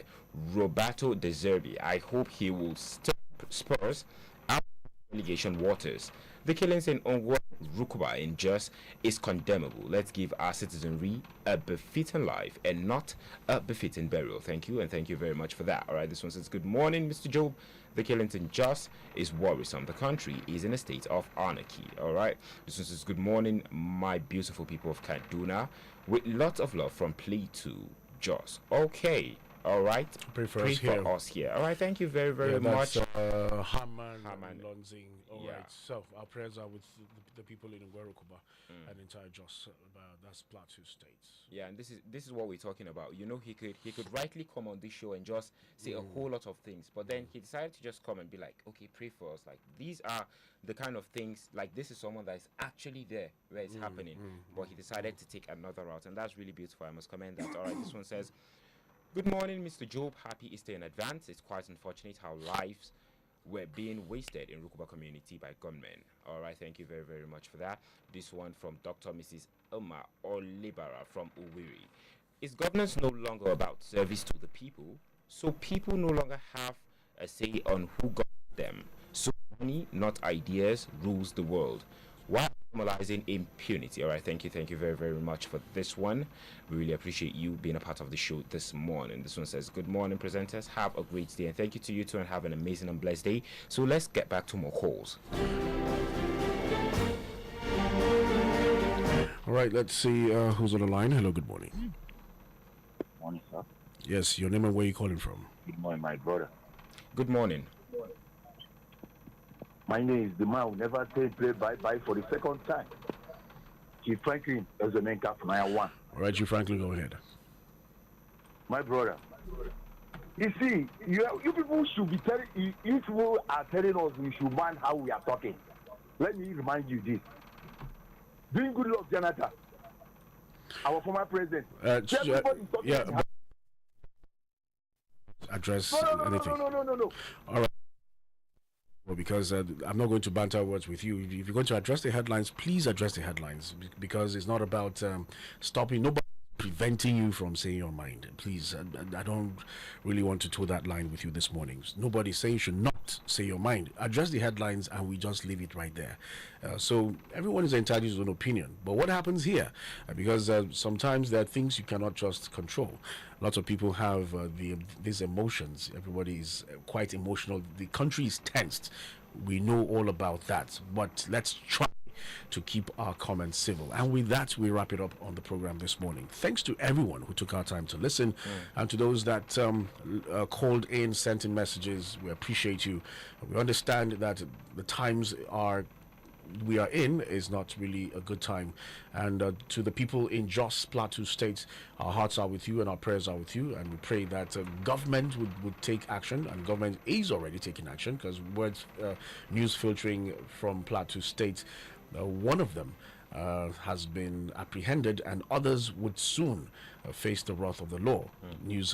Roberto De Zerbi. I hope he will step Spurs out of relegation waters. The killings in Ongwa Rukuba in Jos is condemnable. Let's give our citizenry a befitting life and not a befitting burial. Thank you, and thank you very much for that. All right, this one says, good morning, Mr. Job. The killings in Jos is worrisome. The country is in a state of anarchy. All right, this one says, good morning, my beautiful people of Kaduna, with lots of love from Play to Jos. Okay. All right. Pray for us here. All right. Thank you very, very much. Haman Lonzing. All right. So our prayers are with the people in Ngwerukuba and entire Jos. That's Plateau States. Yeah, and this is what we're talking about. You know, he could rightly come on this show and just say a whole lot of things, but then he decided to just come and be like, okay, pray for us. Like, these are the kind of things. Like, this is someone that is actually there where it's happening, but he decided to take another route, and that's really beautiful. I must commend that. All right. This one says, good morning, Mr. Job. Happy Easter in advance. It's quite unfortunate how lives were being wasted in Rukuba community by gunmen. All right, thank you very, very much for that. This one from Dr. Mrs. Uma Olibara from Uwiri. Is governance no longer about service to the people? So people no longer have a say on who got them. So money, not ideas, rules the world. Why normalizing impunity? All right, thank you very, very much for this one. We really appreciate you being a part of the show this morning. This one says, good morning, presenters. Have a great day, and thank you to you too, and have an amazing and blessed day. So let's get back to more calls. All right, let's see who's on the line. Hello, good morning. Morning, sir. Yes, your name and where you calling from? Good morning, my brother. Good morning. My name is the man who never said play bye-bye for the second time. Chief Franklin is the main cap from 1. All right, Chief Franklin, go ahead. My brother, you see, you people should be telling, you people are telling us we should mind how we are talking. Let me remind you this. Doing good luck, Jonathan, our former president. Address anything. No. All right. Well, because I'm not going to banter words with you. If you're going to address the headlines, please address the headlines, because it's not about stopping nobody, preventing you from saying your mind. Please, I don't really want to toe that line with you this morning. Nobody's saying you should not say your mind. Address the headlines and we just leave it right there. So everyone is entitled to his own opinion. But what happens here? Because sometimes there are things you cannot just control. Lots of people have these emotions. Everybody is quite emotional. The country is tensed. We know all about that. But let's try to keep our comments civil. And with that, we wrap it up on the program this morning. Thanks to everyone who took our time to listen, and to those that called in, sent in messages. We appreciate you. We understand that the times we are in is not really a good time, and to the people in Jos Plateau State, our hearts are with you and our prayers are with you, and we pray that government would take action, and government is already taking action, because news filtering from Plateau State, one of them has been apprehended, and others would soon face the wrath of the law. News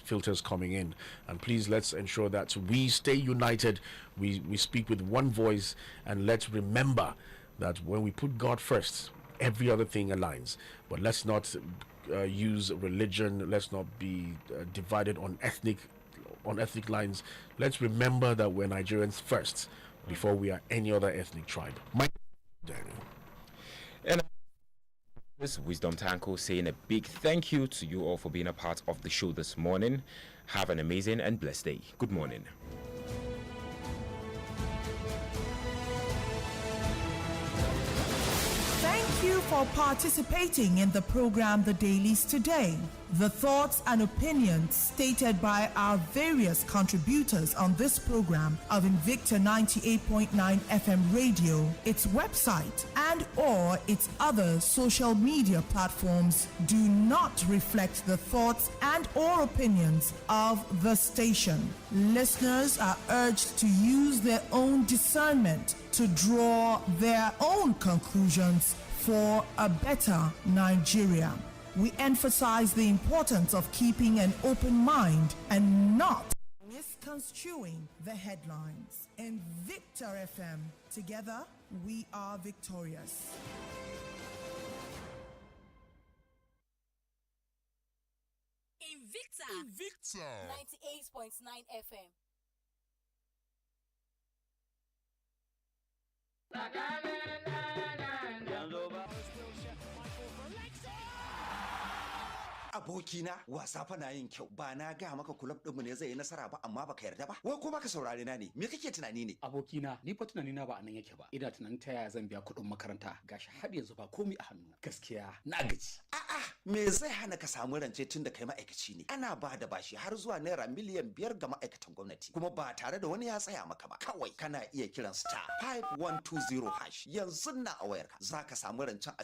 filters coming in, and please, let's ensure that we stay united, we speak with one voice, and let's remember that when we put God first, every other thing aligns. But let's not use religion, let's not be divided on ethnic lines. Let's remember that we're Nigerians first before we are any other ethnic tribe. Daniel. And this Wisdom Tanko saying a big thank you to you all for being a part of the show this morning. Have an amazing and blessed day. Good morning. Thank you for participating in the program The Dailies today. The thoughts and opinions stated by our various contributors on this program of Invicta 98.9 FM radio, its website, and or its other social media platforms do not reflect the thoughts and or opinions of the station. Listeners are urged to use their own discernment to draw their own conclusions for a better Nigeria. We emphasize the importance of keeping an open mind and not misconstruing the headlines. Invicta FM, together we are victorious. Invicta 98.9 FM. Abokina wasa fa na yin kyau, ba na ga maka kulab ɗinmu ne zai yi nasara ba, amma baka yarda ba. Wai ko baka saurare na ne? Me kake tunani ne? Abokina, ni fa tunani na ba anan yake ba. Ina tunanin ta yaya zan biya kuɗin makaranta. Gashi har yanzu ba komai a hannu. Gaskiya na gaji. A'a, me zai hana ka samu rance tun da kai ma'aikaci ne? Ana ba da bashi har zuwa naira miliyan 5 ga ma'aikatan gwamnati, kuma ba tare da wani ya tsaya maka ba. Kawai kana iya kiran star 5120 hash yanzu na a wayarka. Za ka samu rancen a